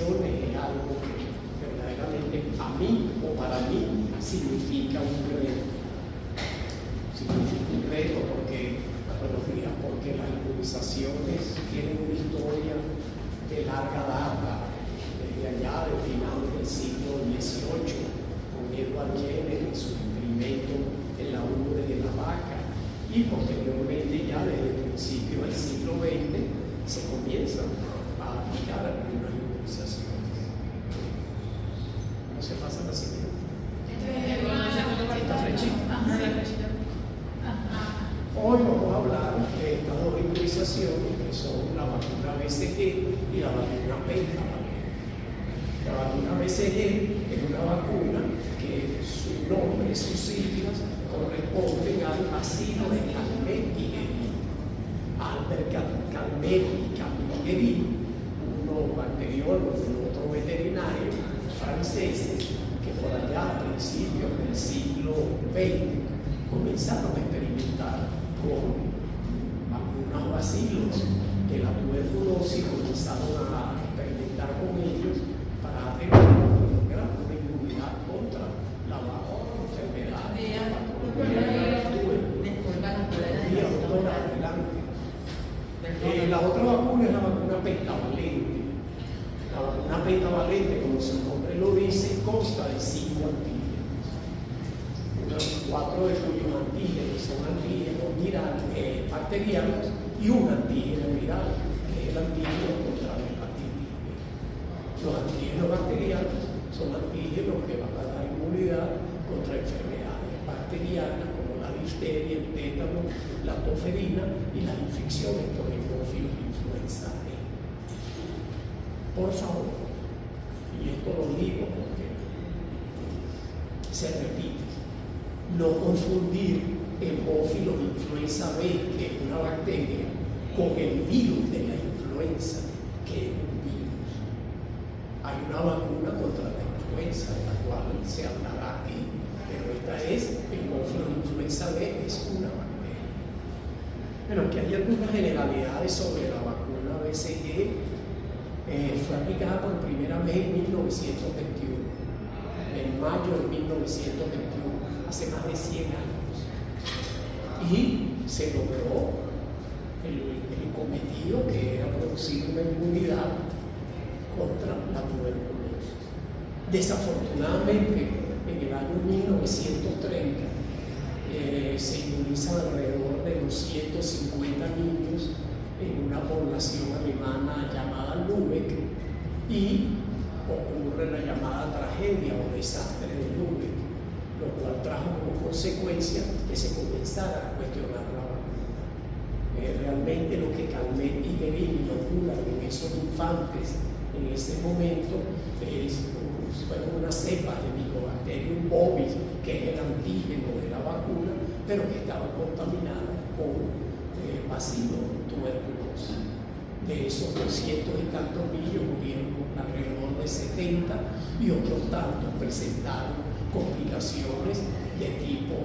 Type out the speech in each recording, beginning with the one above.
imunizaciones es algo que verdaderamente a mí o para mí significa un reto. Significa un reto porque las inmunizaciones tienen una historia de larga data, desde allá del final del siglo XVIII, con Edward Jenner y su experimento en la ubre de la vaca, y posteriormente ya desde el principio del siglo XX se comienzan a aplicar algunas inmunizaciones. ¿Cómo se pasa la siguiente? Esta flechita. Hoy vamos a hablar de estas dos inmunizaciones que son la vacuna BCG y la vacuna pentavalente. La vacuna BCG es una vacuna que su nombre, sus siglas corresponden al bacilo de Calmette-Guerin. Albert Calmette y Camille Guerin, unos bacteriólogos y otros veterinarios franceses que por allá a principios del siglo XX comenzaron a experimentar con algunos bacilos de la tuberculosis, comenzaron a experimentar con ellos para tener una inmunidad contra la enfermedad. La otra vacuna es la vacuna pentavalente. La vacuna pentavalente, como su nombre lo dice, consta de 5 antígenos. 4 de cuyos antígenos son antígenos bacterianos y un antígeno viral, que es el antígeno contra la hepatitis B. Los antígenos bacterianos son antígenos que van a dar inmunidad contra enfermedades bacterianas como la difteria, el tétano, la toferina y las infecciones por hemófilos influenza B. Por favor, y esto lo digo porque se repite, no confundir hemófilos influenza B, que es una bacteria, con el virus de la influenza, que es un virus. Hay una vacuna contra la influenza, de la cual se hablará aquí, pero esta es hemófilos influenza B, es una bacteria. Bueno, que hay algunas generalidades sobre la vacuna BCG. Fue aplicada por primera vez en 1921, en mayo de 1921. Hace más de 100 años, y se logró el cometido, que era producir una inmunidad contra la tuberculosis. Desafortunadamente, en el año 1930 se inmunizan alrededor de 250 niños en una población alemana llamada Lübeck, y ocurre la llamada tragedia o desastre de Lübeck, lo cual trajo como consecuencia que se comenzara a cuestionar la vacuna. Realmente lo que Calmette y Guerin inoculan en esos infantes en ese momento fueron una cepa de Mycobacterium bovis, que es el antígeno de la vacuna, pero que estaba contaminada con bacilo tuberculosis. De esos 200 y tantos niños murieron alrededor de 70 y otros tantos presentaron complicaciones de tipo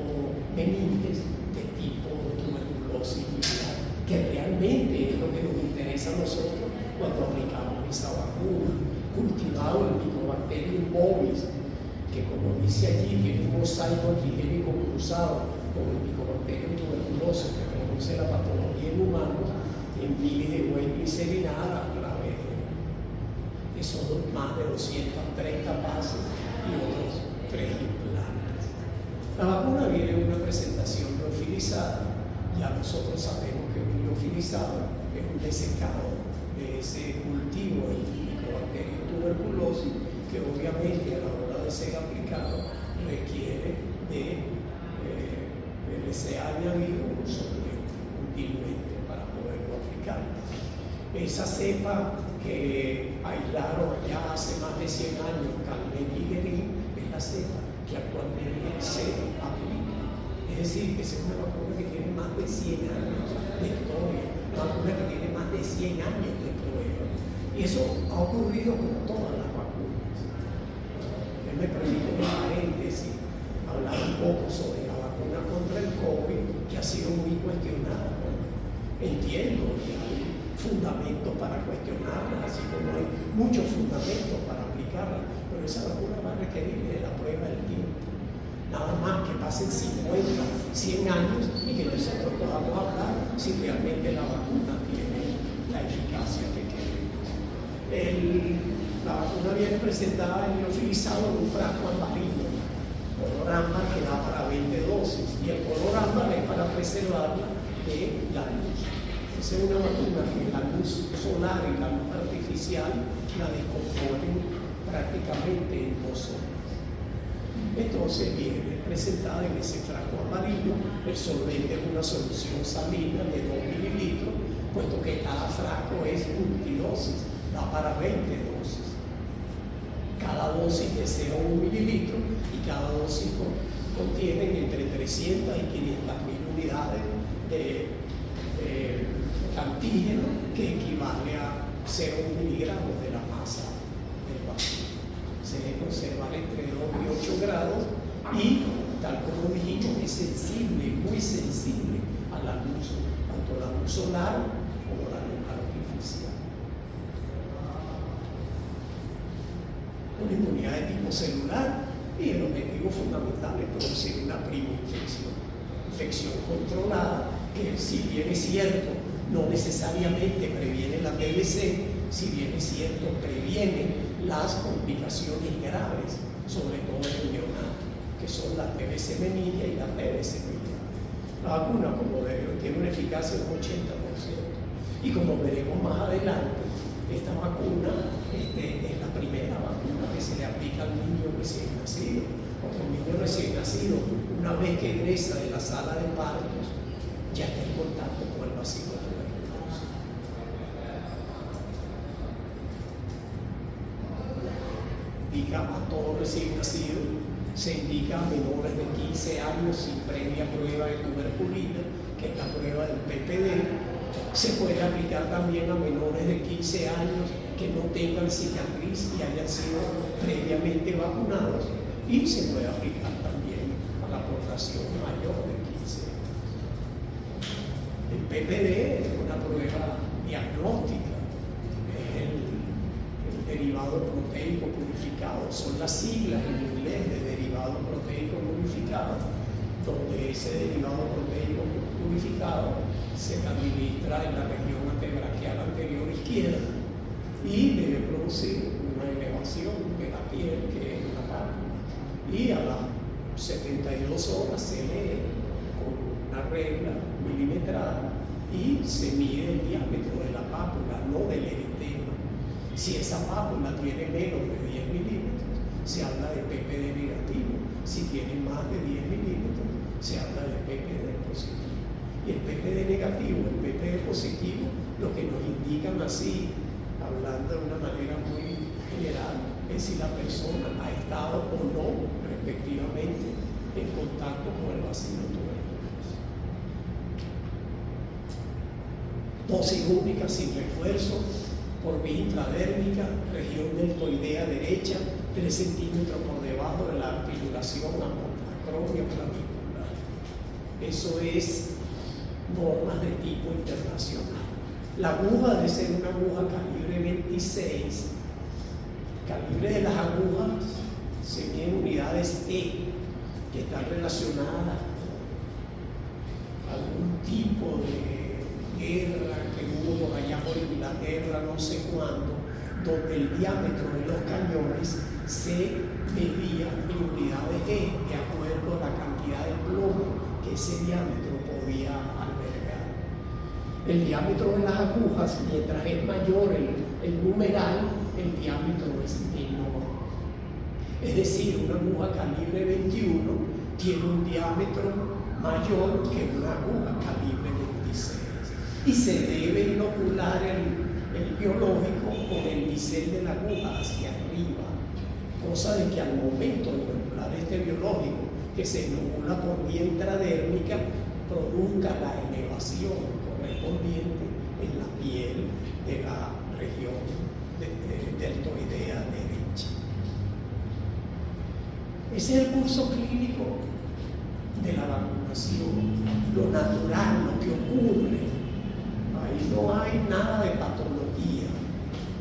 meninges, de tipo tuberculosis viral, que realmente es lo que nos interesa a nosotros cuando aplicamos esa vacuna. Cultivado el Mycobacterium bovis, que como dice allí, tiene un mosaico antigénico cruzado con el Mycobacterium tuberculosis, que produce la patología en humanos, en miles de whey glicerinada a través de esos más de 230 bases y otros 3 implantes. La vacuna viene en una presentación liofilizada. Ya nosotros sabemos que un liofilizado es un desecado de ese cultivo del Mycobacterium tuberculosis, que obviamente a la hora de ser aplicado requiere de que se haya habido un solvente, un diluente para poderlo aplicar. Esa cepa que aislaron ya hace más de 100 años Calmette y Guerin es la cepa que actualmente se aplica. Es decir, que es una vacuna que tiene más de 100 años de historia, una vacuna que tiene más de 100 años de prueba. Y eso ha ocurrido con todas las vacunas. Me permito un paréntesis, hablar un poco sobre la vacuna contra el COVID, que ha sido muy cuestionada, ¿no? Entiendo que hay fundamentos para cuestionarla, así como hay muchos fundamentos para aplicarla, pero esa vacuna va a requerir de la prueba del tiempo. Nada más que pasen 50, 100 años y que nosotros podamos hablar si realmente la vacuna tiene la eficacia que queremos. La vacuna viene presentada en liofilizado en un frasco amarillo, color ámbar, que da para 20 dosis, y el color ámbar es para preservarla de la luz. Esa es una vacuna que la luz solar y la luz artificial la descomponen prácticamente en 2 horas. Entonces viene presentada en ese frasco amarillo. El solvente es una solución salina de 2 mililitros, puesto que cada frasco es multidosis, da para 20 dosis. Cada dosis de 0,1 mililitros y cada dosis contiene entre 300 y 500.000 unidades de antígeno, que equivale a 0,1 miligramos de la masa del vacío. Se debe conservar entre 2 y 8 grados y, tal como dijimos, es sensible, muy sensible a la luz, tanto la luz solar como la luz artificial. Una inmunidad de tipo celular, y el objetivo fundamental es producir una prima infección controlada, que si bien es cierto, no necesariamente previene la TBC, si bien es cierto, previene las complicaciones graves, sobre todo en el neonato, que son la TBC benigna y la TBC benigna. La vacuna, como veremos, tiene una eficacia del 80%. Y como veremos más adelante, esta vacuna es la primera vacuna que se le aplica al niño recién nacido, porque el niño recién nacido, una vez que egresa de la sala de partos, ya está en contacto con el bacilo tuberculoso. Indica a todo recién nacido, se indica a menores de 15 años sin previa prueba de tuberculina, que es la prueba del PPD. Se puede aplicar también a menores de 15 años que no tengan cicatriz y hayan sido previamente vacunados, y se puede aplicar también a la población mayor de 15 años. El PPD es una prueba diagnóstica, es el derivado proteico purificado, son las siglas en inglés de derivado proteico purificado, donde ese derivado proteico purificado se administra en la región antebraquial anterior izquierda y debe producir una elevación de la piel, que es la pápula, y a las 72 horas se lee con una regla milimetrada y se mide el diámetro de la pápula, no del eritema. Si esa pápula tiene menos de 10 milímetros, se habla de PPD negativo. Si tiene más de 10 milímetros, se habla de PPD positivo. Y el PPD negativo, el PPD positivo, lo que nos indican así, hablando de una manera muy general, es si la persona ha estado o no, respectivamente, en contacto con el bacilo tuberculoso. Dosis única sin refuerzo, por vía intradérmica, región deltoidea derecha, 3 centímetros por debajo de la articulación acromioclavicular. Eso es normas de tipo internacional. La aguja debe ser una aguja calibre 26. Calibre de las agujas se miden unidades E, que están relacionadas con algún tipo de guerra que hubo por allá por Inglaterra, no sé cuándo, donde el diámetro de los cañones se medía en unidades E, de acuerdo a la cantidad de plomo que ese diámetro podía albergar. El diámetro de las agujas, mientras es mayor el numeral, el diámetro es menor. Es decir, una aguja calibre 21 tiene un diámetro mayor que una aguja calibre 26. Y se debe inocular el biológico con el bisel de la aguja hacia arriba, cosa de que al momento de inocular este biológico, que se inocula por vía intradérmica, produzca la elevación correspondiente en la piel de la región deltoidea derecha. Ese es el curso clínico de la vacunación, lo natural, lo que ocurre. Ahí no hay nada de patología.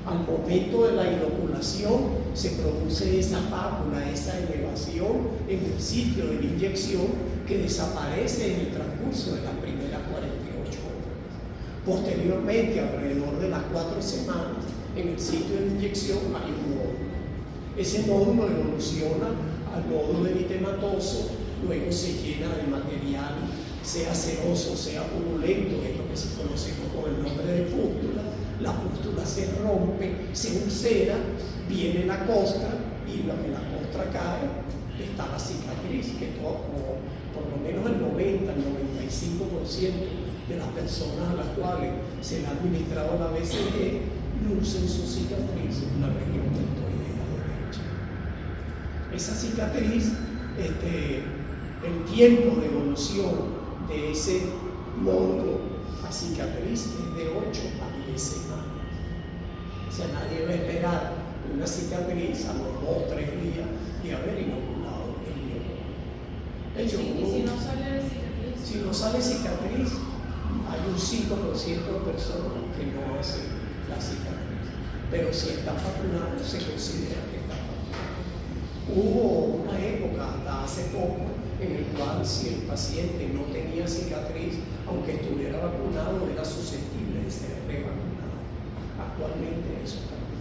Al momento de la inoculación se produce esa pápula, esa elevación en el sitio de la inyección que desaparece en el transcurso de las primeras 48 horas. Posteriormente, alrededor de las 4 semanas, en el sitio de la inyección hay un nódulo. Ese nódulo evoluciona al nódulo eritematoso, luego se llena de material, sea seroso, sea purulento, es lo que se conoce con el nombre de pústula. La pústula se rompe, se ulcera, viene la costra y lo que la costra cae está la cicatriz, que todo, por lo menos el 90, el 95% de las personas a las cuales se le ha administrado la BCG lucen su cicatriz en la región deltoidea derecha. Esa cicatriz, el tiempo de evolución de ese nódulo a cicatriz es de 8 a 10 semanas. O sea, nadie va a esperar una cicatriz a los 2 o 3 días de haber inoculado el biólogo. De hecho, ¿Y si no sale cicatriz? Si no sale cicatriz, hay un 5% de personas que no hacen la cicatriz. Pero si está vacunado, se considera que está vacunado. Hubo una época, hasta hace poco, en el cual si el paciente no tenía cicatriz, aunque estuviera vacunado, era susceptible de ser revacunado. Actualmente eso cambió.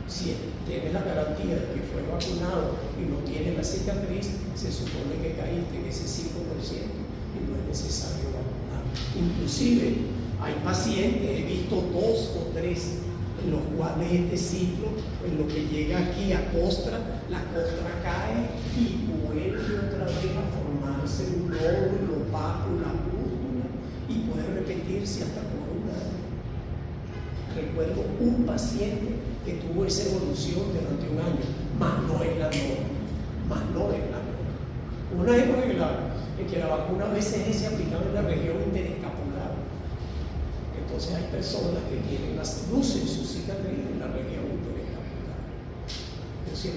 Si tienes la garantía de que fue vacunado y no tienes la cicatriz, se supone que caíste en ese 5% y no es necesario vacunar. Inclusive hay pacientes, he visto 2 o 3 en los cuales este ciclo, en lo que llega aquí a costra, la costra cae y vuelve otra vez a formarse un nódulo, pápula, pústula, y puede repetirse hasta por un año. Recuerdo un paciente que tuvo esa evolución durante un año, más no es la norma. Una época en que la vacuna BCG se aplicaba en la región interescapular. Entonces hay personas que tienen las luces en su cicatriz en la región interescapular. Es decir,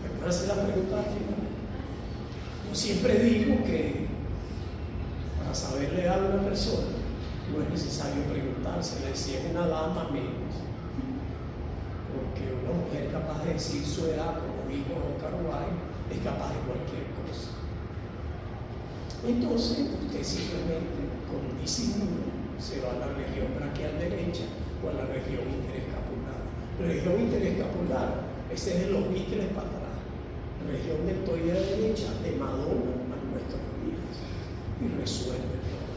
¿me puede hacer la pregunta al final? Yo siempre digo que para saberle dar a una persona no es necesario preguntársela, si es una dama menos, porque una mujer capaz de decir su edad, como dijo Oscar Wilde, es capaz de cualquier cosa. Entonces usted simplemente con disimulo se va a la región braquial derecha o a la región interescapular. La región interescapular, ese es de los bíceps para atrás. La región deltoidea derecha de Madonna a nuestros pies y resuelve el problema.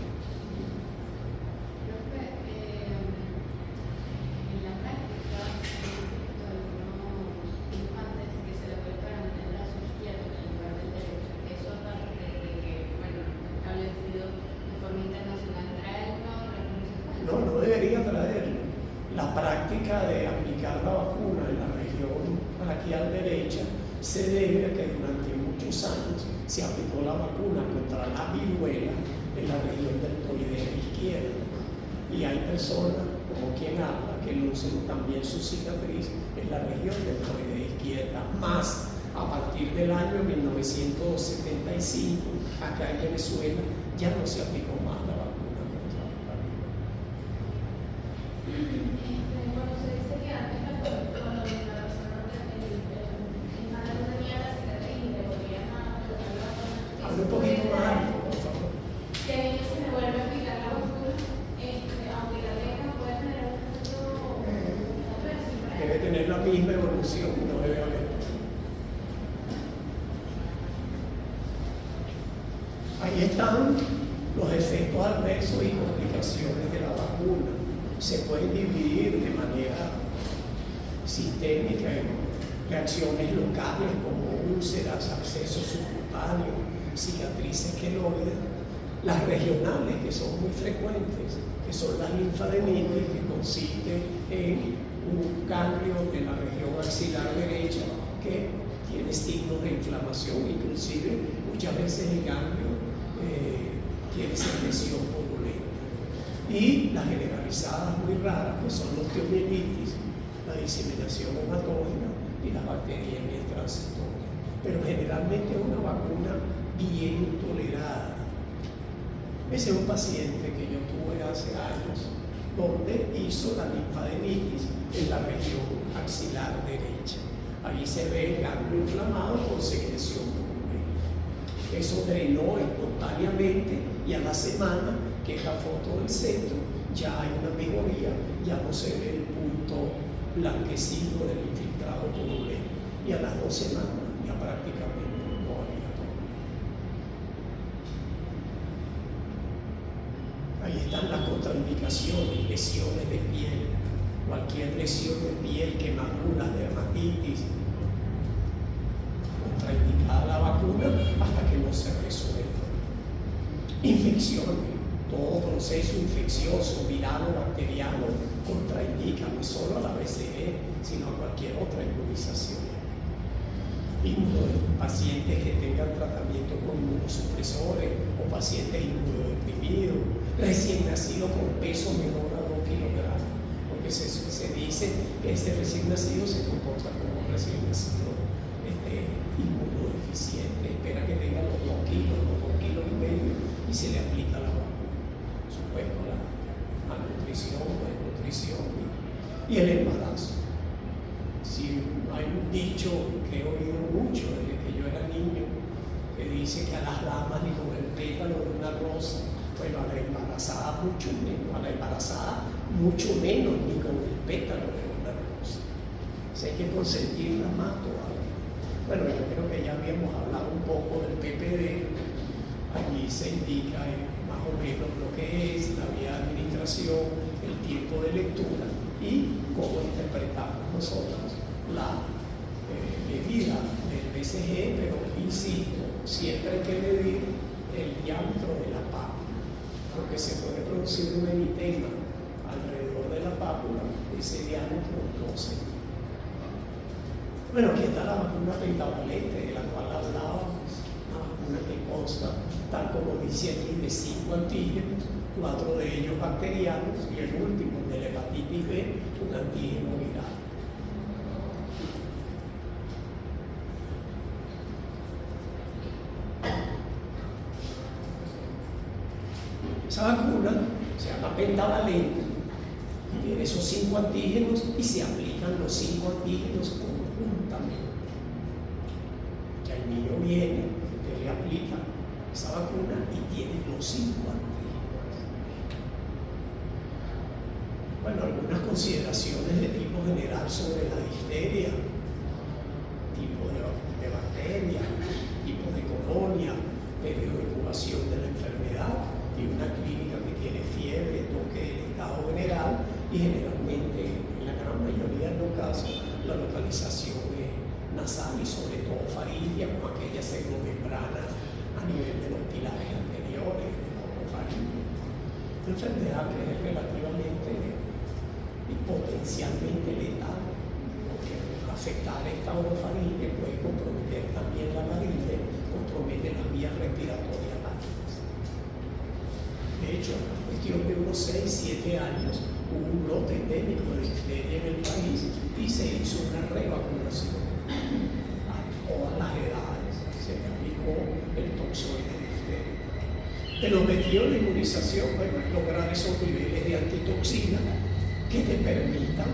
La práctica de aplicar la vacuna en la región braquial derecha se debe a que durante muchos años se aplicó la vacuna contra la viruela en la región deltoidea izquierda. Y hay personas, como quien habla, que lucen también su cicatriz en la región deltoidea izquierda. Más a partir del año 1975, acá en Venezuela, ya no se aplicó más la vacuna contra la viruela. Cuando se dice que antes cuando la persona tenía la cicatriz y le volvían a aplicar la vacuna, Habla un poquito más alto, por favor. que a ellos se le vuelve a aplicar la vacuna, aunque la deja puede tener un efecto adverso. Debe tener la misma evolución, no debe haber. Ahí están los efectos adversos y complicaciones de la vacuna. Se pueden dividir de manera sistémica en reacciones locales como úlceras, abscesos subcutáneos, cicatrices queloides, las regionales, que son muy frecuentes, que son las linfadenitis, que consiste en un ganglio de la región axilar derecha que tiene signos de inflamación, inclusive muchas veces el ganglio tiene secreción purulenta. Y las generalizadas muy raras, que son los osteomielitis, la diseminación hematógena y las bacteriemias transitorias. Pero generalmente es una vacuna bien tolerada. Ese es un paciente que yo tuve hace años donde hizo la linfadenitis en la región axilar derecha. Ahí se ve el ganglio inflamado con secreción purulenta. Eso drenó espontáneamente y a la semana, que es la foto del centro, ya hay una mejoría, ya no se ve el punto blanquecino del infiltrado purulento. Y a las 2 semanas ya prácticamente no había problema. Ahí están las contraindicaciones, lesiones de piel, cualquier lesión de piel, quemaduras, dermatitis, contraindicada la vacuna hasta que no se resuelva. Infecciones, todo proceso infeccioso, viral o bacteriano, contraindica no solo a la BCG, sino a cualquier otra inmunización. Pacientes que tengan tratamiento con inmunosupresores o pacientes inmunodeprimidos, recién nacido con peso menor a 2 kilogramos, porque se dice que este recién nacido se comporta como un recién nacido inmunodeficiente, espera que tenga los 2 kilos, los 2 kilos y medio y se le aplica la vacuna. Supuesto, la malnutrición, desnutrición y el embarazo. Si hay un dicho que he oído mucho desde que yo era niño, que dice que a las damas ni con el pétalo de una rosa, bueno, a la embarazada mucho menos ni con el pétalo de una rosa. O sea, hay que consentirla más todavía. Bueno, yo creo que ya habíamos hablado un poco del PPD. Allí se indica más o menos lo que es la vía de administración, el tiempo de lectura y cómo interpretamos nosotros la medida del BCG, pero insisto, siempre hay que medir el diámetro de la pápula, porque se puede producir un eritema alrededor de la pápula, ese diámetro no se mide. Bueno, aquí está la vacuna pentavalente de la cual hablábamos, una vacuna que consta, tal como dice aquí, de 5 antígenos, 4 de ellos bacterianos y el último, de la hepatitis B, un antígeno viral. Esa vacuna se llama pentavalente, tiene esos 5 antígenos y se aplican los 5 antígenos conjuntamente. Ya el niño viene, que le aplica esa vacuna y tiene los 5 antígenos. Bueno, algunas consideraciones de tipo general sobre la difteria, tipo de bacteria, tipo de colonia, periodo de incubación de la enfermedad y una clínica que tiene fiebre, toque del estado general y generalmente, en la gran mayoría de los casos, la localización es nasal y sobre todo faringia, con aquella pseudomembrana a nivel de los pilares anteriores de la orofaringe. Una enfermedad que es relativamente y potencialmente letal, porque afectar esta orofaringe puede comprometer también la laringe, compromete las vías respiratorias básicas. De hecho, en cuestión de unos 6-7 años hubo un brote endémico de difteria en el país y se hizo una revacunación a todas las edades. Se le aplicó el toxoide de difteria. El objetivo de la inmunización, bueno, es lograr esos niveles de antitoxina que te permitan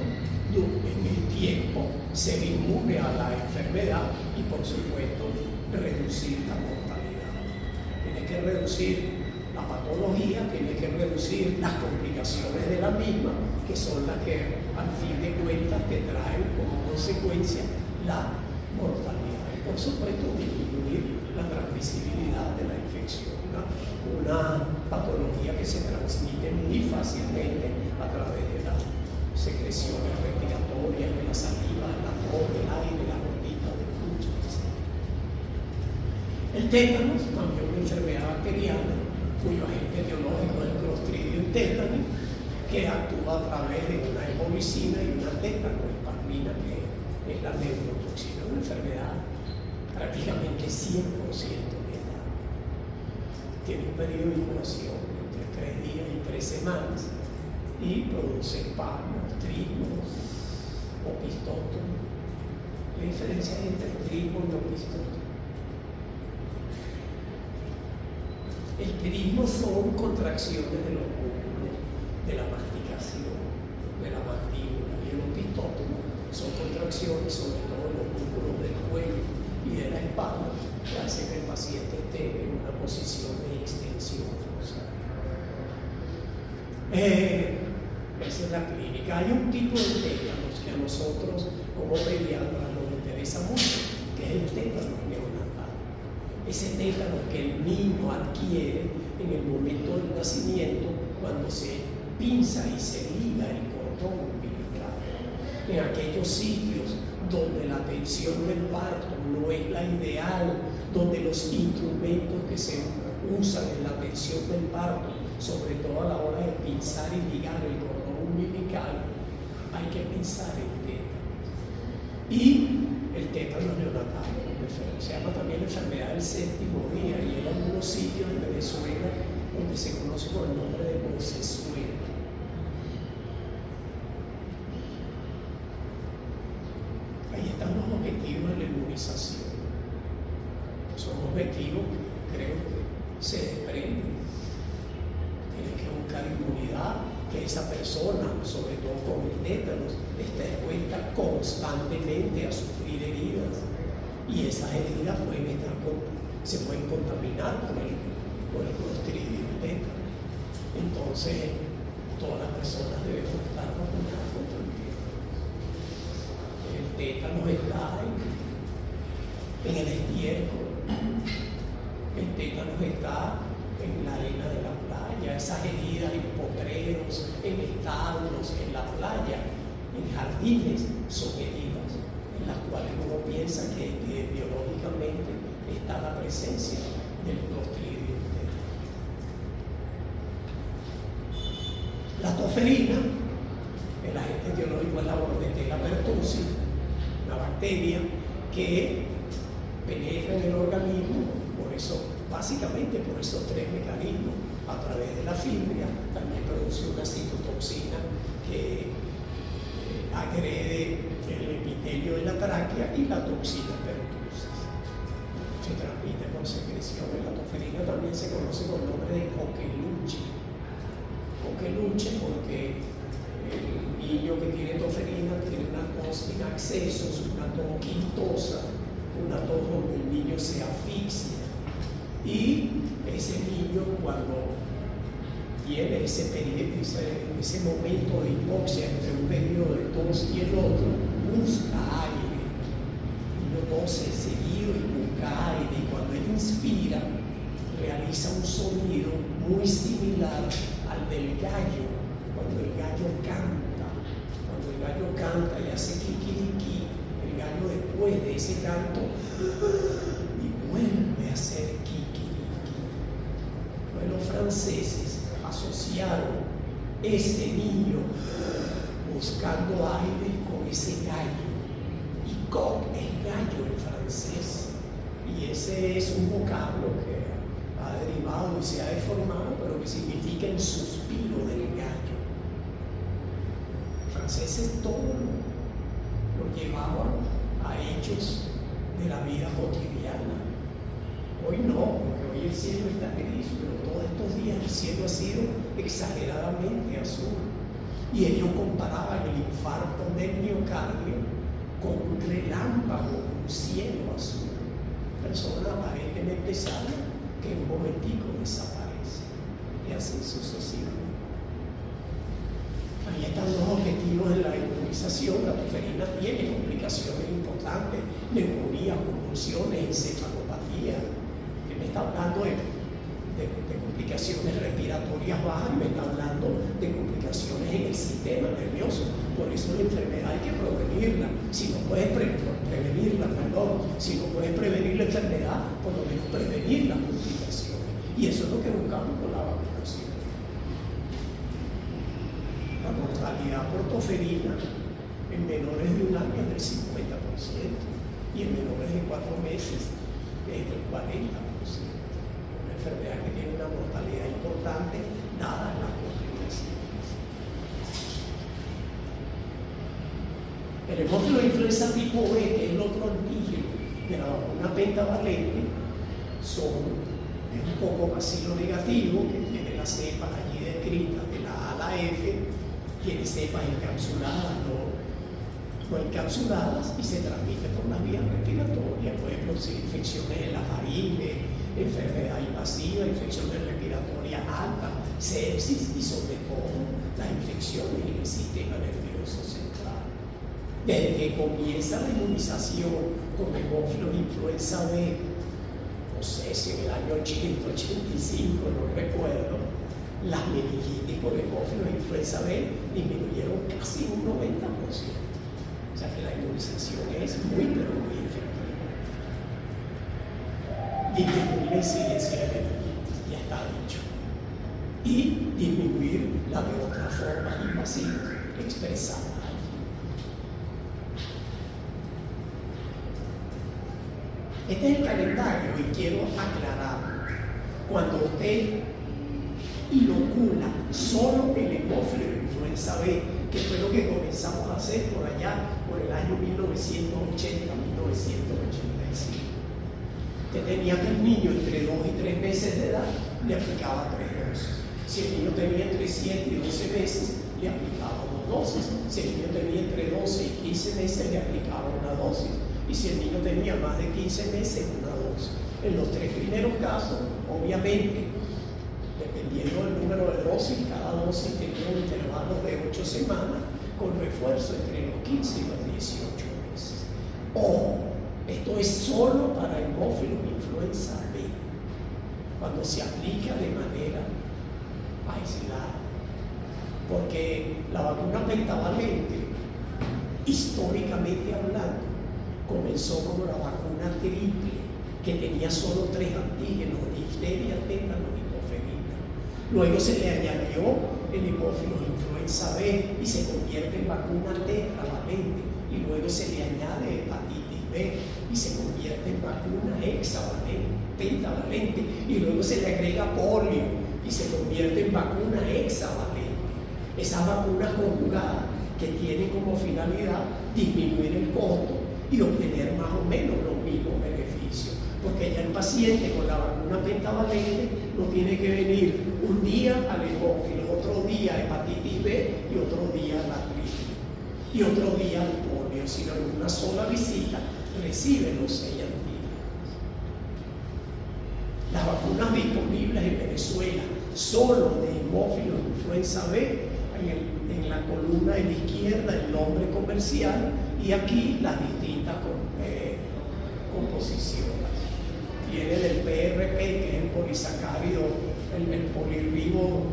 en el tiempo ser inmune a la enfermedad y, por supuesto, reducir la mortalidad. Tienes que reducir la patología, tienes que reducir las complicaciones de la misma, que son las que al fin de cuentas te traen como consecuencia la mortalidad. Y por supuesto disminuir la transmisibilidad de la infección, una patología que se transmite muy fácilmente a través de las secreciones respiratorias, de la saliva, de la tos, del aire, las gotitas de flujo, etc. El tétanos, también una enfermedad bacteriana, cuyo agente etiológico es el Clostridium tetani, que actúa a través de una hemolicina y una tetanoespasmina, que es la neurotoxina, una enfermedad prácticamente 100% letal. Tiene un periodo de incubación entre 3 días y 3 semanas y produce espasmos, trismos, opistótomos. La diferencia entre trismo y opistótomo. El trismo son contracciones de los músculos de la masticación. contracción de la mandíbula, y el opitótomo son contracciones sobre todo en los músculos del cuello y de la espalda que hacen que el paciente esté en una posición de extensión forzada. Esa es la clínica. Hay un tipo de tétanos que a nosotros como pediatras nos interesa mucho, que es el tétano neonatal. Ese tétano que el niño adquiere en el momento del nacimiento, cuando se pinza y se liga el cordón umbilical. En aquellos sitios donde la tensión del parto no es la ideal, donde los instrumentos que se usan en la tensión del parto, sobre todo a la hora de pinzar y ligar el cordón umbilical, hay que pensar en tétano. Y el tétano neonatal se llama también la enfermedad del séptimo día, y hay algunos sitios en Venezuela donde se conoce con el nombre de mocesuela. Ahí están los objetivos de la inmunización. Son objetivos que creo que se desprenden. Tienes que buscar inmunidad, que esa persona, sobre todo con el tétanos, esté expuesta constantemente a sufrir heridas. Y esas heridas se pueden contaminar con el Clostridium tétano. Entonces, todas las personas deben estar vacunadas contra el tétano. El tétano está en el estiércol. El tétano está en la arena de la playa. Esas heridas en potreros, en establos, en la playa, en jardines, son heridas en las cuales uno piensa que biológicamente está la presencia del Clostridium tétano. La toferina, el agente etiológico es la Bordetella pertussis, una bacteria que penetra en el organismo, por eso, básicamente por esos tres mecanismos, a través de la fibria, también produce una citotoxina que agrede el epitelio de la tráquea, y la toxina pertussis se transmite por secreciones. La toferina también se conoce con el nombre de coqueluche. Coqueluche porque el niño que tiene toferina tiene una tos en accesos, una tos quintosa, una tos donde el niño se asfixia, y ese niño, cuando tiene ese momento de hipoxia entre un periodo de tos y el otro, busca aire. El niño tose seguido y busca aire, y cuando él inspira realiza un sonido muy similar al del gallo, cuando el gallo canta. Cuando el gallo canta y hace kikiriki, el gallo después de ese canto y vuelve a hacer kikiriki. Pues los franceses asociaron ese niño buscando aire con ese gallo, y coq es gallo en francés, y ese es un vocablo que ha derivado y se ha deformado, pero que significa el suspiro del gallo. Los franceses todo lo llevaban a hechos de la vida cotidiana. Hoy no, porque hoy el cielo está gris, pero todos estos días el cielo ha sido exageradamente azul. Y ellos comparaban el infarto del miocardio con un relámpago, un cielo azul. Persona aparentemente sana que en un momentico desaparece, y así sucesivamente. Ahí están los objetivos de la inmunización. La toferina tiene complicaciones importantes: neumonía, convulsiones, encefalopatía. Me está hablando de complicaciones respiratorias bajas, me está hablando de complicaciones en el sistema nervioso. Por eso la enfermedad hay que prevenirla. Si no puedes prevenir la enfermedad, por lo menos prevenir las complicaciones. Y eso es lo que buscamos con la vacunación. La mortalidad por toferina en menores de un año es del 50%, y en menores de 4 meses es del 40%. Una enfermedad que tiene una mortalidad importante dadas las complicaciones. El hemófilo de influenza tipo B, que es el otro antígeno de la vacuna pentavalente, es un poco bacilo negativo, que tiene las cepas allí descritas de la A a la F, tiene cepas encapsuladas, no encapsuladas, y se transmite por las vías respiratorias. Puede producir infecciones en la faringe, enfermedad invasiva, infecciones respiratorias altas, sepsis y sobre todo las infecciones en el sistema nervioso central. Desde que comienza la inmunización con hemófilos influenza B, no sé si en el año 80, 85, no recuerdo, las meningitis por hemófilos influenza B disminuyeron casi un 90%. O sea que la inmunización es muy, pero muy efectiva. Disminuir la incidencia de meningitis, ya está dicho. Y disminuir la de otras formas invasivas expresadas allí. Este es el calendario y quiero aclarar. Cuando usted inocula solo el hemófilo de influenza B, que fue lo que comenzamos a hacer por allá, por el año 1980, 1985. Que tenía que el niño entre 2 y 3 meses de edad, le aplicaba 3 dosis. Si el niño tenía entre 7 y 12 meses, le aplicaba 2 dosis. Si el niño tenía entre 12 y 15 meses, le aplicaba 1 dosis. Y si el niño tenía más de 15 meses, 1 dosis. En los 3 primeros casos, obviamente, dependiendo del número de dosis, cada dosis tenía un intervalo de 8 semanas con refuerzo entre los 15 y los 18 meses. Ojo, esto es solo para hemófilos influenza B, cuando se aplica de manera aislada. Porque la vacuna pentavalente, históricamente hablando, comenzó como la vacuna triple, que tenía solo 3 antígenos: difteria, tétanos y tofilina. Luego se le añadió el hemófilos influenza B y se convierte en vacuna tetravalente. Y luego se le añade hepatitis B y se convierte en vacuna hexavalente, pentavalente. Y luego se le agrega polio y se convierte en vacuna hexavalente. Esas vacunas conjugadas que tienen como finalidad disminuir el costo y obtener más o menos los mismos beneficios. Porque ya el paciente con la vacuna pentavalente no tiene que venir un día al hemófilo, otro día hepatitis B y otro día la triple y otro día al polio, sino en una sola visita recibe los 6 antígenos. Las vacunas disponibles en Venezuela, solo de hemófilo influenza B, en la columna de la izquierda el nombre comercial y aquí las distintas composiciones. Tiene del PRP, que es el polisacárido, el polirribo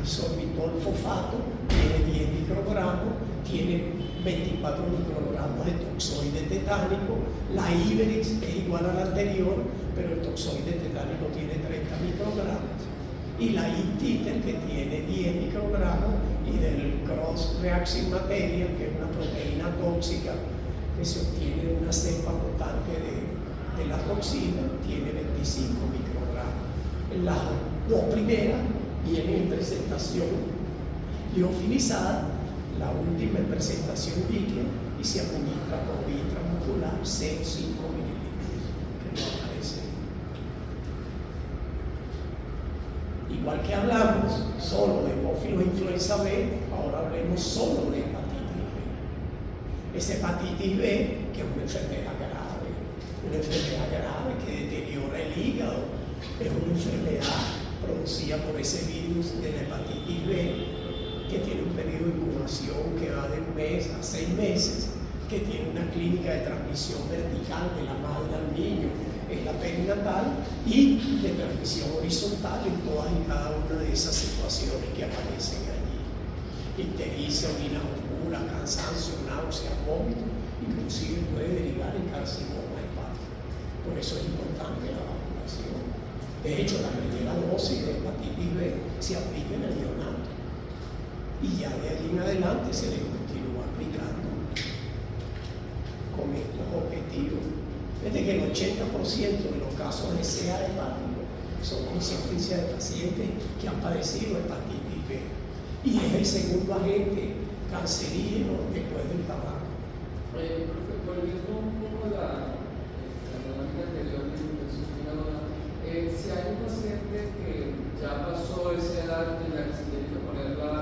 sorbitol fosfato, tiene 10 microgramos, tiene 24 microgramos de toxoide tetánico. La Iberix es igual a la anterior, pero el toxoide tetánico tiene 30 microgramos. Y la ITiter, que tiene 10 microgramos, y del cross reaction material, que es una proteína tóxica que se obtiene de una cepa mutante de la toxina, tiene 25 microgramos. Las 2 primeras vienen en presentación liofilizada, la última en presentación líquida, y se administra por vía intramuscular 0,5 mililitros, que no aparece. Igual que hablamos solo de hemófilos influenza B, ahora hablemos solo de hepatitis B. Esa hepatitis B, que es una enfermedad grave que deteriora el hígado, es una enfermedad producida por ese virus de la hepatitis B, que tiene un periodo de incubación que va de 1 mes a 6 meses, que tiene una clínica de transmisión vertical de la madre al niño en la perinatal y de transmisión horizontal en todas y cada una de esas situaciones que aparecen allí. Ictericia, orina oscura, cansancio, náusea, vómito, inclusive puede derivar en carcinoma hepático. Por eso es importante la vacunación. De hecho, la primera dosis de hepatitis B se aplica en el neonato y ya de allí en adelante se le continúa aplicando con estos objetivos. Desde que el 80% de los casos de SEA hepático son consecuencia de pacientes que han padecido hepatitis B y es el segundo agente cancerígeno después del tabaco. Profe, volviendo un poco a la dinámica anterior de si hay un paciente que ya pasó esa edad en la que se tiene que poner la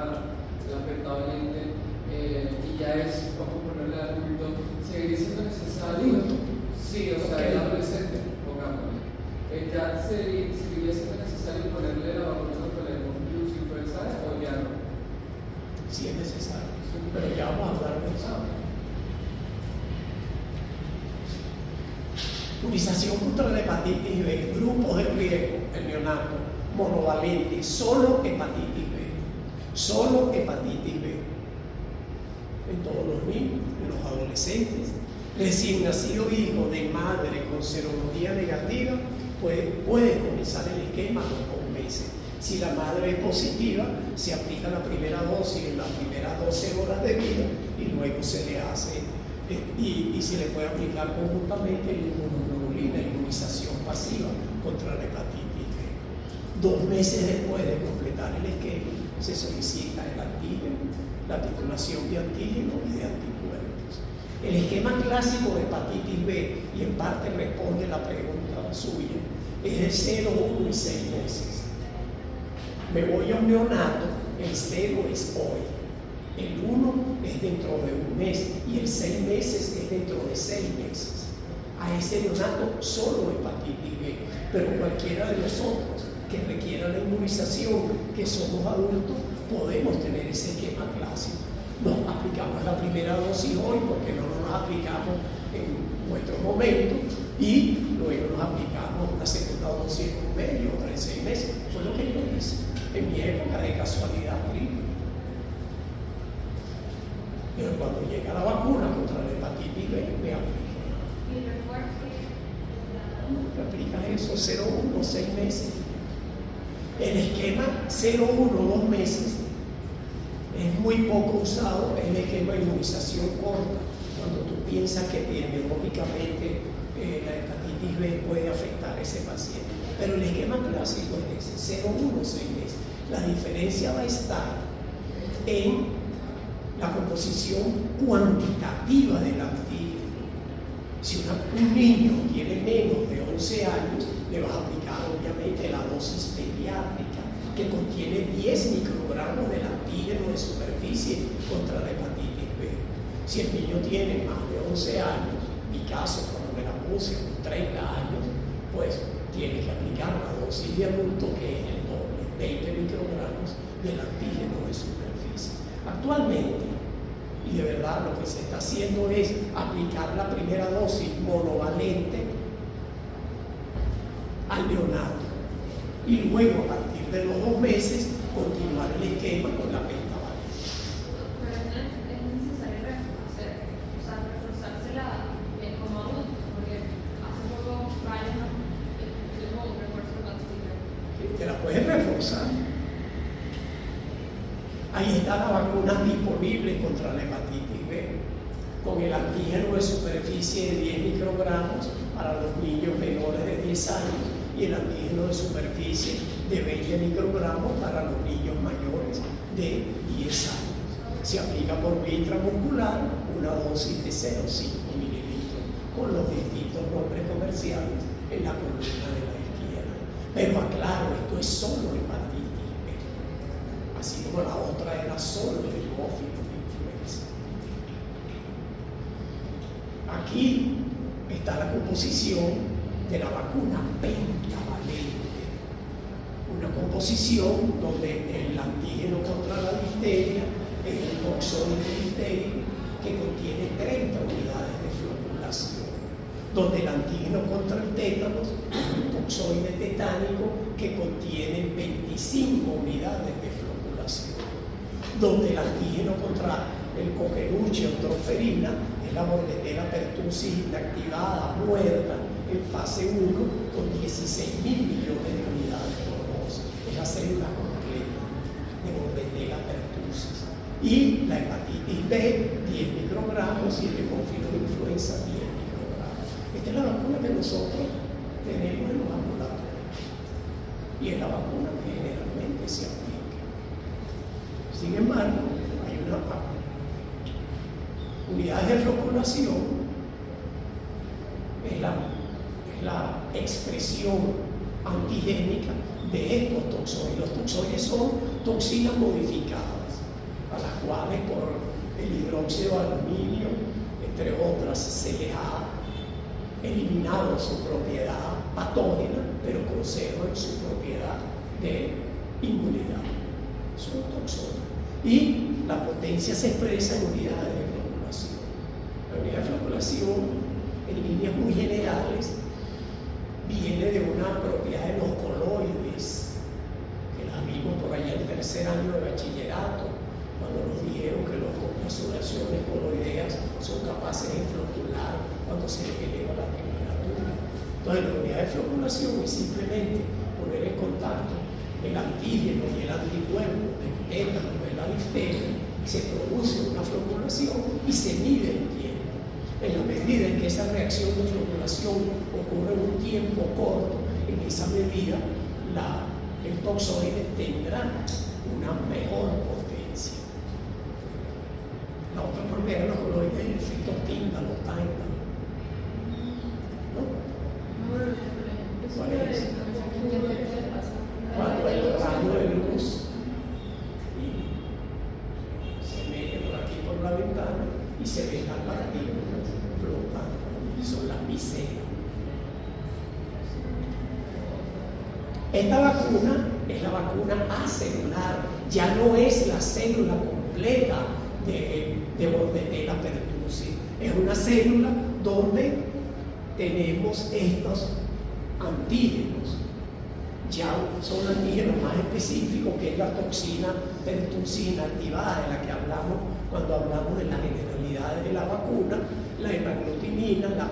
seguiría siendo necesario. Adulto. Sí, o sea, Ok. el adolescente, pongámosle. Ya seguiría siendo necesario ponerle la vacuna contra el virus influenza o ya no. Si es necesario. Pero ya vamos a hablar de eso. Inmunización contra la hepatitis B, grupos de riesgo, el neonato, monovalente, solo hepatitis B, solo hepatitis B. En todos los niños, en los adolescentes, recién nacido hijo de madre con serología negativa, puede comenzar el esquema a los 2 meses. Si la madre es positiva, se aplica la primera dosis en las primeras 12 horas de vida y luego se le hace y se le puede aplicar conjuntamente la inmunoglobulina, inmunización pasiva contra la hepatitis B. 2 meses después de completar el esquema, se solicita el antígeno, la titulación de antígeno y de anticuerpos. El esquema clásico de hepatitis B, y en parte responde la pregunta suya, es de 0, 1 y 6 meses. Me voy a un neonato, el 0 es hoy. El 1 es dentro de 1 mes y el 6 meses es dentro de 6 meses. A ese neonato solo hepatitis B, pero cualquiera de nosotros que requiera la inmunización, que somos adultos, podemos tener ese esquema clásico. Nos aplicamos la primera dosis hoy porque no nos aplicamos en nuestro momento y luego nos aplicamos la segunda dosis en 1 mes y otra en 6 meses. Fue lo que yo hice en mi época de casualidad triple. Pero cuando llega la vacuna contra la hepatitis B, me aplica. Y refuerzo. Me aplica eso, 0, 1, 6 meses. El esquema 0, 1, 2 meses es muy poco usado en el esquema de inmunización corta. Cuando tú piensas que epidemiológicamente la hepatitis B puede afectar a ese paciente. Pero el esquema clásico es ese, 0, 1, 6 meses. La diferencia va a estar en la composición cuantitativa del antígeno. Si un niño tiene menos de 11 años, le vas a aplicar obviamente la dosis pediátrica, que contiene 10 microgramos del antígeno de superficie contra la hepatitis B. Si el niño tiene más de 11 años, en mi caso, cuando me la puse con 30 años, pues tiene que aplicar la dosis de adulto, que es el doble, 20 microgramos del antígeno de superficie. Actualmente, y de verdad lo que se está haciendo es aplicar la primera dosis monovalente al neonato y luego a partir de los 2 meses continuar el esquema con la pentavalente. Pero es necesario reforzársela como adulto, porque hace poco varios tuvimos un refuerzo de Te la puedes reforzar. Ahí está la vacuna disponible contra la hepatitis B, con el antígeno de superficie de 10 microgramos para los niños menores de 10 años y el antígeno de superficie de 20 microgramos para los niños mayores de 10 años. Se aplica por vía intramuscular una dosis de 0,5 mililitros con los distintos nombres comerciales en la columna de la izquierda. Pero aclaro, esto es solo hepatitis B, así como la otra era solo el hemófilo de influenza. Aquí está la composición de la vacuna pentavalente, una composición donde el antígeno contra la difteria es el toxoide difterico, que contiene 30 unidades de floculación, donde el antígeno contra el tétanos es el toxoide tetánico, que contiene 25 unidades de floculación, donde el antígeno contra el coqueluche o troferina es la Bordetella pertussis inactivada, muerta, en fase 1, con 16.000 millones de unidades por dosis. Es la célula completa de Bordetella pertussis. Y la hepatitis B, 10 microgramos, y el hemófilo de influenza, 10 microgramos. Esta es la vacuna que nosotros tenemos en los ambulatorios. Y es la vacuna que generalmente se aplica. Sin embargo, hay una unidades de floculación, es la expresión antigénica de estos toxoides. Los toxoides son toxinas modificadas, a las cuales por el hidróxido de aluminio, entre otras personas se les ha eliminado su propiedad patógena, pero conservan su propiedad de inmunidad. Son toxoides. Y la potencia se expresa en unidades de floculación. La unidad de floculación, en líneas muy generales, viene de una propiedad de los coloides, que la vimos por allá en tercer año de bachillerato, cuando nos dijeron que las sudaciones coloideas son capaces de flocular cuando se les eleva la temperatura. Entonces, la unidad de floculación es simplemente poner en contacto el antígeno y el anticuerpo del tétano, de la difteria, se produce una floculación y se mide el tiempo. En la medida en que esa reacción de floculación ocurre en un tiempo corto, en esa medida el toxoide tendrá una mejor potencia. La otra propiedad de los coloides es el efecto Tyndall o Tyndall. ¿No? ¿Cuál es? Cuando el rayo de luz se mete por aquí por la ventana y se ven las partículas flotando, son las micelas. Esta vacuna es la vacuna acelular, ya no es la célula completa de Bordetella pertussis, es una célula donde tenemos estos antígenos. Ya son antígenos más específicos, que es la toxina pertusina activada, de la que hablamos cuando hablamos de las generalidades de la vacuna, la hemaglutinina, la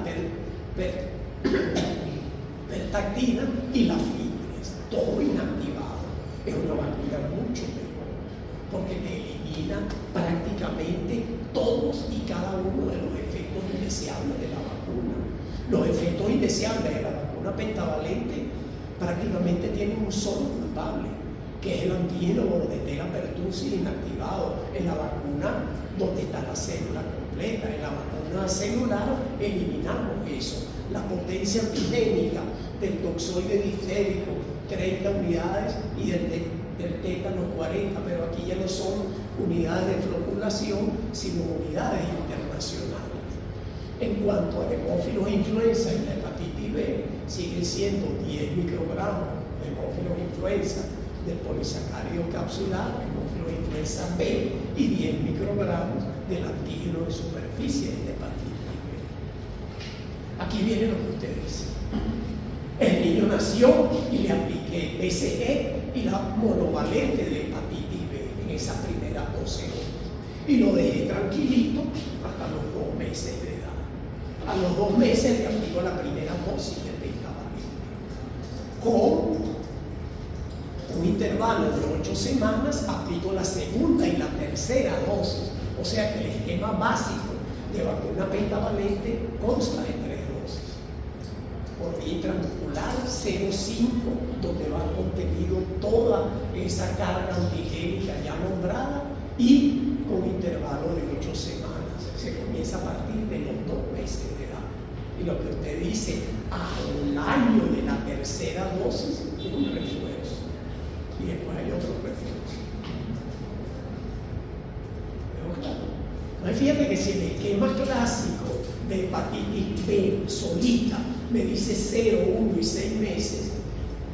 pertactina y la fibres, todo inactivado. Es una vacuna mucho mejor, porque te elimina prácticamente todos y cada uno de los efectos indeseables de la vacuna. Los efectos indeseables de la vacuna pentavalente prácticamente tienen un solo culpable, que es el antígeno Bordetella pertussis inactivado. En la vacuna, donde está la célula completa, en la vacuna celular eliminamos eso. La potencia epidémica del toxoide difterico, 30 unidades, y del tétano 40, pero aquí ya no son unidades de floculación, sino unidades internacionales. En cuanto a hemófilos influenza y la hepatitis B, siguen siendo 10 microgramos de hemófilos influenza del polisacárido capsular, hemófilos influenza B, y 10 microgramos del antígeno de superficie de hepatitis B. Aquí viene lo que usted dice. El niño nació y le apliqué BCG y la monovalente de hepatitis B en esa primera dosis. Y lo dejé tranquilito hasta los 2 meses de edad. A los 2 meses le aplico la primera dosis de pentavalente, con un intervalo de 8 semanas aplico la segunda y la tercera dosis. O sea que el esquema básico de vacuna pentavalente consta de 3 dosis. Por vía intramuscular 0,5, donde va contenido toda esa carga antigénica ya nombrada, y con intervalo de 8 semanas. Se comienza a partir de los 2 meses de edad. Y lo que usted dice, al año de la tercera dosis, un refuerzo. Y después hay otro refuerzo. ¿Veo claro? Entonces fíjate que si el esquema clásico de hepatitis B solita me dice 0, 1 y 6 meses,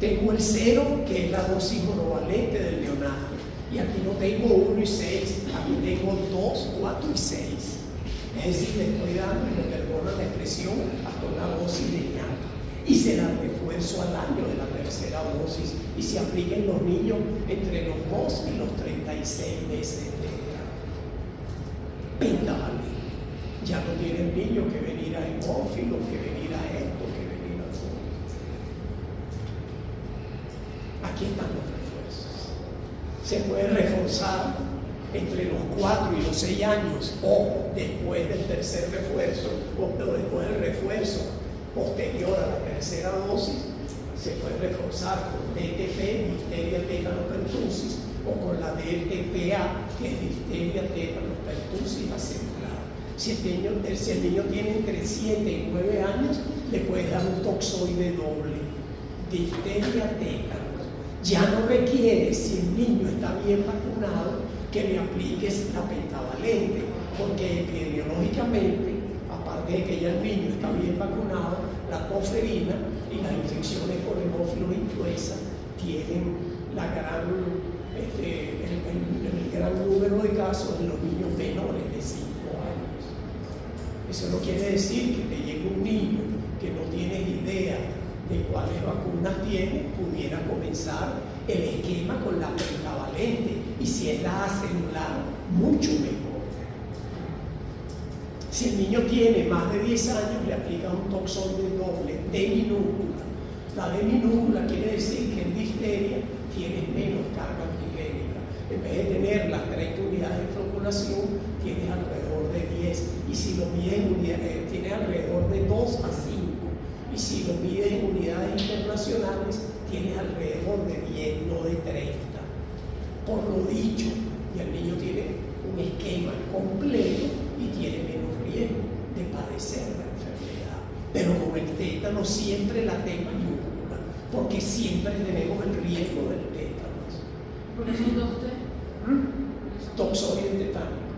tengo el 0, que es la dosis monovalente del neonato. Y aquí no tengo 1 y 6, aquí tengo 2, 4 y 6. Es decir, le estoy dando, y me perdona la expresión, hasta una dosis lineal. Y se la refuerzo al año de la tercera dosis y se aplica en los niños entre los 2 y los 36 meses de edad. Pentavalente. Ya no tiene el niño que venir a hemófilos, que venir a esto, que venir a todo. Aquí están los refuerzos. Se puede reforzar entre los 4 y los 6 años, o después del tercer refuerzo, o después del refuerzo posterior a la tercera dosis, se puede reforzar con DTP, difteria tétano pertussis, o con la DTPA, que es difteria tétano pertussis acelular. Si el niño tiene entre 7 y 9 años, le puedes dar un toxoide doble, difteria tétano. Ya no requiere, si el niño está bien vacunado, que le apliques la pentavalente, porque epidemiológicamente, aparte de que ya el niño está bien vacunado, la toferina y las infecciones por hemófilos e influenza tienen el gran número de casos en los niños menores de 5 años. Eso no quiere decir que te llegue un niño que no tienes idea de cuáles vacunas tiene, pudiera comenzar el esquema con la pentavalente, y si es la celular, mucho mejor. Si el niño tiene más de 10 años, le aplica un toxoide doble, D minúscula. La D minúscula quiere decir que en difteria tienes menos carga antigénica. En vez de tener las 30 unidades de floculación, tienes alrededor de 10. Y si lo mides en unidades, tienes alrededor de 2 a 5. Y si lo mides en unidades internacionales, tienes alrededor de 10, no de 30. Por lo dicho, y el niño tiene un esquema completo y tiene menos riesgo de padecer la enfermedad. Pero con el tétano siempre la T mayúscula, porque siempre tenemos el riesgo del tétanos. ¿Por eso usted? Toxoide tetánico.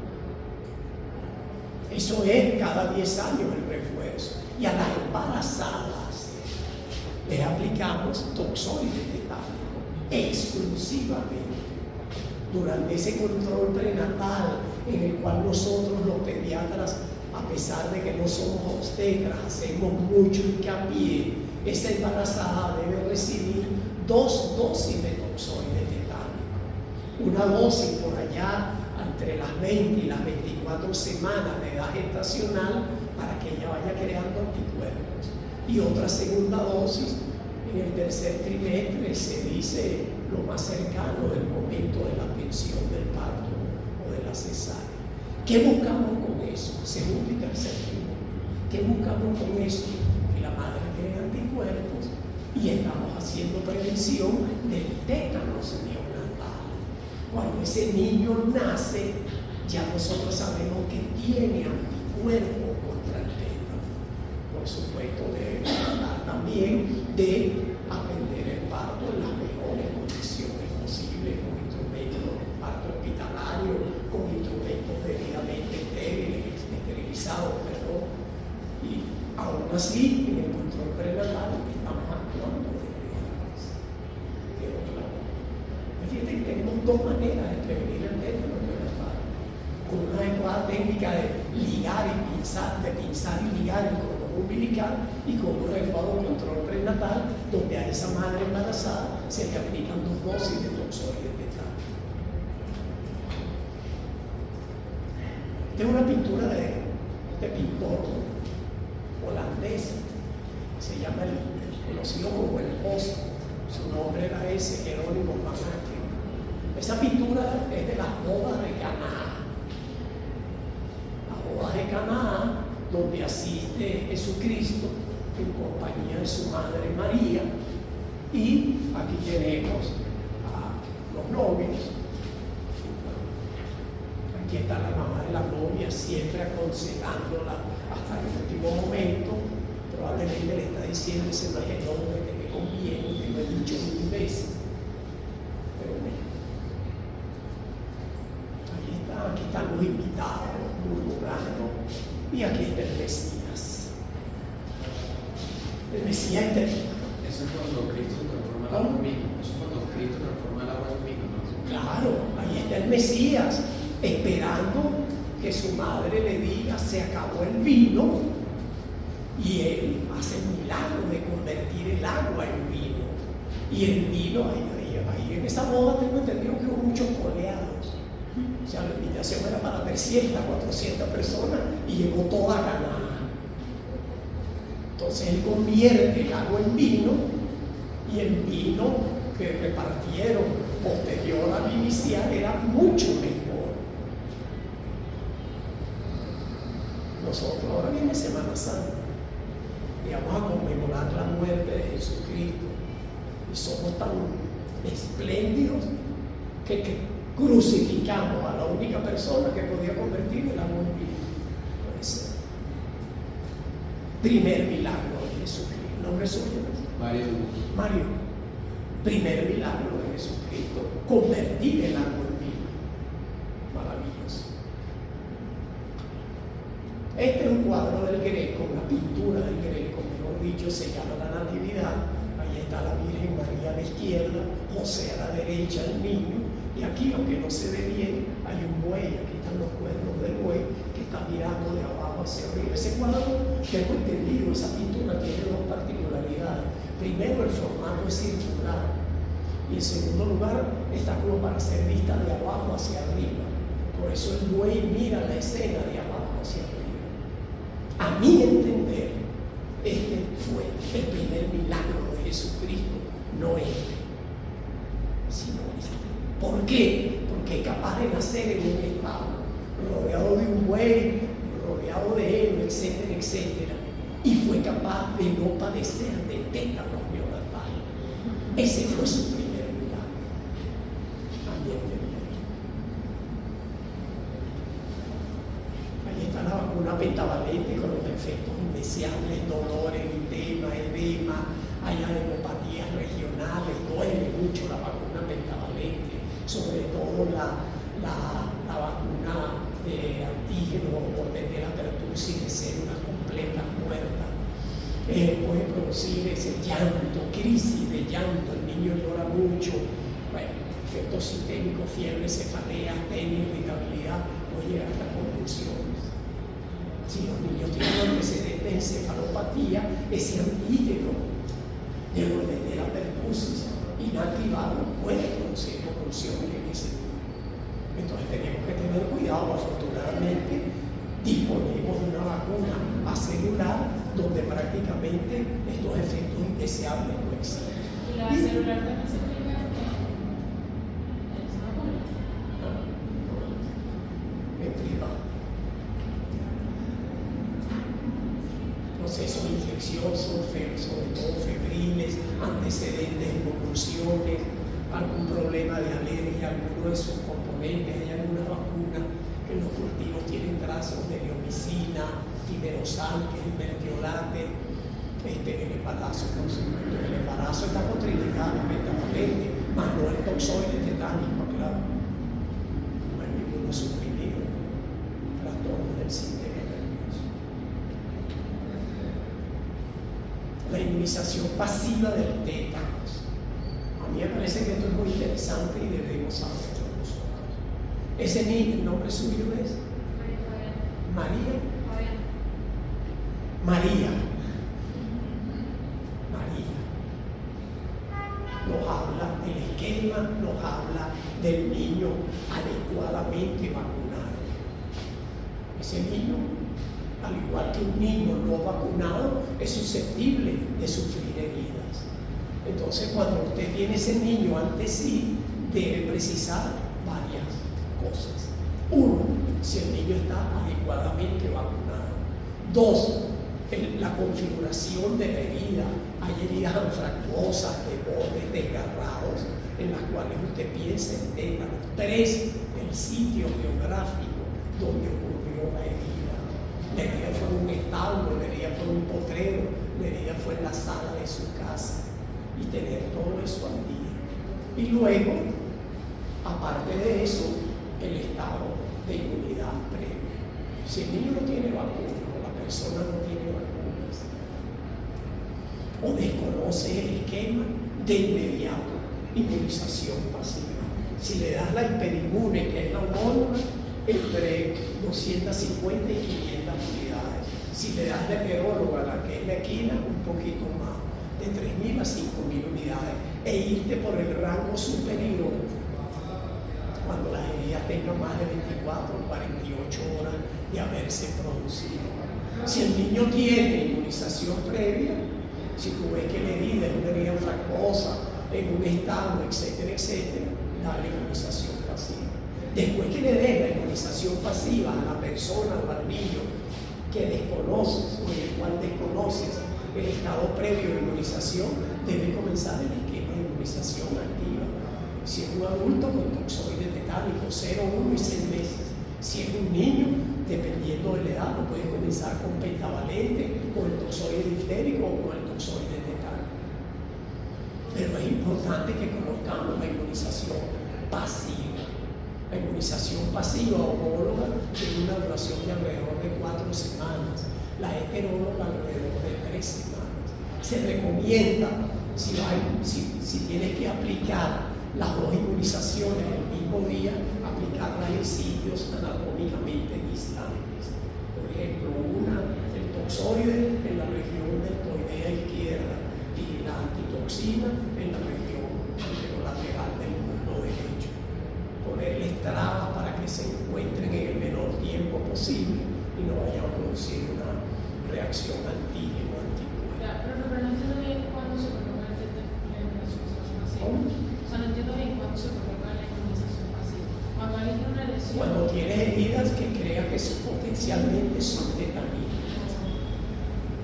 Eso es cada 10 años el refuerzo. Y a las embarazadas les aplicamos toxoide tetánico exclusivamente. Durante ese control prenatal en el cual nosotros los pediatras, a pesar de que no somos obstetras, hacemos mucho hincapié, esa embarazada debe recibir 2 dosis de toxoide tetánico. Una dosis por allá entre las 20 y las 24 semanas de edad gestacional para que ella vaya creando anticuerpos. Y otra segunda dosis en el tercer trimestre, se dice lo más cercano del momento de la pensión del parto o de la cesárea. ¿Qué buscamos con eso? Segundo y tercer trimestre. ¿Qué buscamos con eso? Que la madre cree anticuerpos y estamos haciendo prevención del tétanos neonatal. Cuando ese niño nace, ya nosotros sabemos que tiene anticuerpos contra el tétano. Por supuesto, debe tratar también de atender el parto en las mejores condiciones posibles, con instrumentos de parto hospitalario, con instrumentos debidamente esterilizados, perdón. Y aún así, en el control prenatal estamos actuando de reales. Quedó claro. Fíjate que tenemos 2 maneras de prevenir el tétano neonatal. Con una adecuada técnica de ligar y pinzar, de pinzar y ligar el cordón umbilical, y con un adecuado control prenatal, donde a esa madre embarazada se le aplican 2 dosis de toxoide tetánico. Esta es una pintura de pintor holandés, se llama el conocido como el Bosco. Su nombre era ese, Jerónimo van Aken. Esa pintura es de las bodas de Caná. Las bodas de Caná, donde asiste Jesucristo en compañía de su madre María, y aquí tenemos a los novios. Aquí está la mamá de la novia, siempre aconsejándola hasta el último momento. Probablemente le está diciendo: ese no es el hombre que me conviene, que lo he dicho 1000 veces. Pero bueno, aquí están los invitados murmurando. Y aquí está el Mesías. El Mesías eterno. Eso es cuando Cristo transforma el agua en vino. Eso es cuando Cristo transforma el agua en vino, ¿no? Claro, ahí está el Mesías, esperando que su madre le diga: se acabó el vino, y él hace el milagro de convertir el agua en vino. Y el vino, ahí en esa boda tengo entendido que hubo muchos coleados. O sea, la invitación era para 300, 400 personas y llegó toda Caná. Entonces él convierte el agua en vino, y el vino que repartieron posterior al inicial era mucho mejor. Nosotros ahora viene Semana Santa y vamos a conmemorar la muerte de Jesucristo, y somos tan espléndidos que crucificamos a la única persona que podía convertir el agua en vino. Puede ser. Primer milagro de Jesucristo. ¿Nombre suyo? Mario. Primer milagro de Jesucristo: convertir el agua en vino. Maravilloso. Este es un cuadro del Greco, una pintura del Greco, mejor dicho, se llama La Natividad. Ahí está la Virgen María a la izquierda, José a la derecha, el niño. Y aquí, aunque no se ve bien, hay un buey, aquí están los cuernos del buey que está mirando de abajo hacia arriba. Ese cuadro, tengo entendido, esa pintura tiene dos particularidades. Primero, el formato es circular. Y en segundo lugar, está como para ser vista de abajo hacia arriba. Por eso el buey mira la escena de abajo hacia arriba. A mi entender, este fue el primer milagro de Jesucristo, no este, sino este. ¿Por qué? Porque es capaz de nacer en un establo, rodeado de un buey, rodeado de heno, etcétera, etcétera. Y fue capaz de no padecer de tétanos neonatal. Ese fue su primer milagro, a mi entender. Ahí está la vacuna pentavalente con los efectos indeseables, dolor, eritema, edema, hay adenopatías regionales, duele mucho la vacuna pentavalente, sobre todo la vacuna de antígeno o de la pertussis de células completas muertas. Puede producir ese llanto, crisis de llanto, el niño llora mucho, bueno, efectos sistémicos, fiebre, cefalea, anemia, irritabilidad, puede llegar hasta convulsiones. Si los niños tienen antecedentes de encefalopatía, ese antígeno de la pertussis inactivado puede producir convulsiones en ese niño. Entonces tenemos que tener cuidado. Afortunadamente disponemos de una vacuna acelular donde prácticamente estos efectos indeseables no existen. Y la celular también se aplica en vacuna. En privado. Procesos infecciosos, sobre todo febriles, antecedentes de convulsiones, algún problema de alergia, alguno de sus componentes. Hay algunas vacunas que en los cultivos tienen trazos de neomicina, timerosal, que es mertiolate, el embarazo, por supuesto. El embarazo está contraindicado pentavalente, más no el toxoide tetánico, claro. No hay ninguno suprimido, trastorno del sistema nervioso. La inmunización pasiva del tétanos. A mí me parece que esto es muy interesante y debemos saberlo nosotros. Ese niño, ¿el nombre suyo es? María. María. Nos habla del esquema, nos habla del niño adecuadamente vacunado. Ese niño, al igual que un niño no vacunado, es susceptible de sufrir heridas. Entonces, cuando usted tiene ese niño ante sí, debe precisar varias cosas. Uno, si el niño está adecuadamente vacunado. Dos, la configuración de la herida. Hay heridas anfractuosas, de bordes desgarrados, en las cuales usted piensa en tétanos. Tres, el sitio geográfico donde ocurrió la herida. La herida fue en un establo, la herida fue en un potrero, la herida fue en la sala de su casa. Y tener todo eso al día. Y luego, aparte de eso, el estado de inmunidad previa. Si el niño no tiene vacuna, o la persona no tiene vacunas, o desconoce el esquema, de inmediato, inmunización pasiva. Si le das la hiperinmune, que es la homóloga, entre 250 y 500 unidades. Si le das la heteróloga, la que es la equina, un poquito más, de 3.000 a 5.000 unidades, e irte por el rango superior cuando las heridas tengan más de 24 o 48 horas de haberse producido. Si el niño tiene inmunización previa, si tú ves que la herida es una herida anfractuosa, en un establo, etcétera, etcétera, dale inmunización pasiva. Después que le des la inmunización pasiva a la persona o al niño que desconoces o en el cual desconoces el estado previo de inmunización, debe comenzar el esquema de inmunización activa. Si es un adulto, con toxoide tetánico, 0, 1 y 6 meses. Si es un niño, dependiendo de la edad, lo puede comenzar con pentavalente, con el toxoide diftérico o con el toxoide tetánico. Pero es importante que conozcamos la inmunización pasiva. La inmunización pasiva homóloga tiene una duración de alrededor de 4 semanas, la heteróloga alrededor de 3 semanas. Se recomienda, si tienes que aplicar las 2 inmunizaciones el mismo día, aplicarlas en sitios anatómicamente distantes. Por ejemplo, el toxoide en la región deltoidea izquierda y la antitoxina en la región anterolateral del muslo derecho. Ponerles trabas para que se encuentren en el menor tiempo posible y no vayan a producir una reacción antígeno anticuerpo. Pero no entiendo bien cuándo se coloca la inmunización pasiva. ¿Cómo? O sea, no entiendo bien cuándo se coloca la inmunización pasiva. Cuando alguien tiene una lesión. Cuando tienes heridas que creas que potencialmente son tetaninas.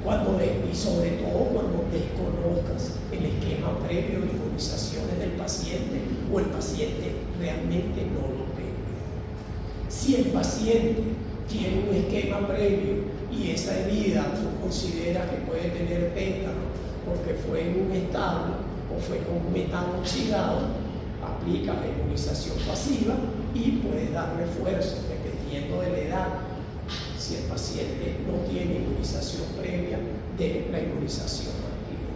Y sobre todo cuando desconozcas el esquema previo de inmunizaciones del paciente o el paciente realmente no lo tenga. Si el paciente tiene un esquema previo y esa herida tú consideras que puede tener tétano porque fue en un establo o fue con metano oxidado, aplica la inmunización pasiva y puedes dar refuerzos dependiendo de la edad. Si el paciente no tiene inmunización previa de la inmunización antigua.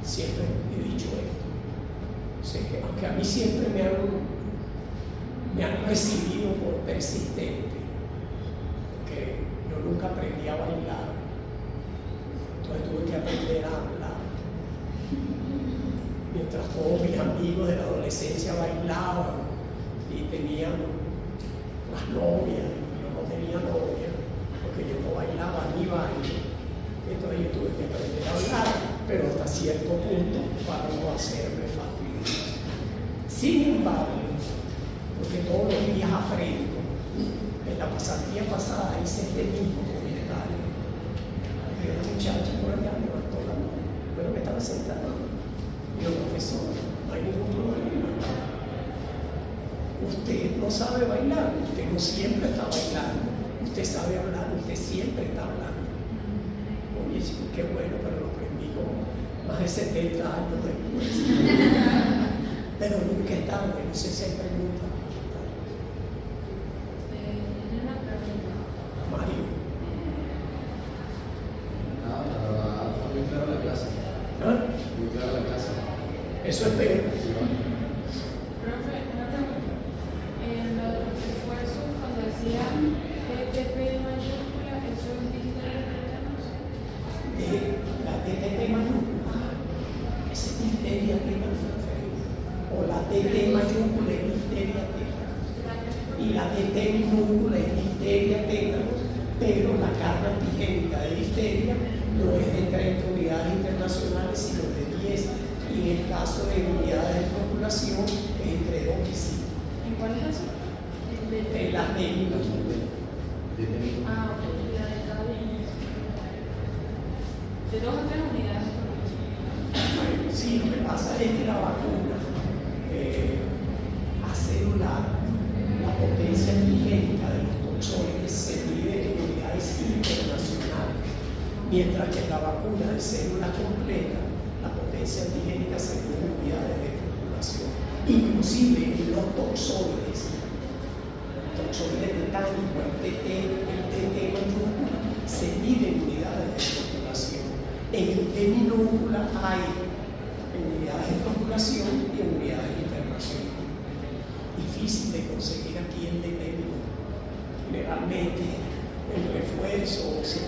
Siempre he dicho esto. Sé que aunque a mí siempre me han recibido por persistente, porque yo nunca aprendí a bailar, entonces tuve que aprender a hablar. Mientras todos mis amigos de la adolescencia bailaban y tenían las novias, yo no tenía novia, porque yo no bailaba ni baile. Entonces yo tuve que aprender a hablar, pero hasta cierto punto para no hacerme fastidioso. Sin embargo, porque todos los días aprendo, en la pasantía pasada hice este mismo comentario. Y una muchacha por allá me levantó la mano, pero que estaba sentada. Y el profesor, no hay ningún problema. Usted no sabe bailar, usted no siempre está bailando, usted sabe hablar, usted siempre está hablando. Oye, chico, qué bueno, pero lo aprendí como más de 70 años después. Pero nunca es tarde, no sé si hay preguntas. Una pregunta. Mario. La verdad, está muy clara la clase. ¿Ah? Muy clara la clase. Eso espero. Profe, una pregunta. En lo de los esfuerzos, cuando decía TTP mayúscula, ¿eso es difteria tétanos? La TTP mayúscula, esa es difteria tétanos. O la TT mayúscula es difteria tétanos. Y la TT minúscula es difteria tétanos, pero la carga antigénica de difteria no es de 30 unidades internacionales, sino de 10. Y en el caso de unidades de populación es entre 2 y 5. ¿En cuál es eso? En la técnica. Ah, ok, la de cada bien. De 2 a 3 unidades de población. Sí, lo que pasa es que la vacuna celular, la potencia antigénica de los toxoides se mide en unidades internacionales, mientras que la vacuna de célula completa, la potencia antigénica se mide en unidades de populación. Inclusive en los toxoides tetánicos, el TT mayúscula, se mide en unidades de populación. En el T minúscula hay en unidades de populación y en unidades internacionales. Difícil de conseguir aquí el DT minúscula. Generalmente el refuerzo se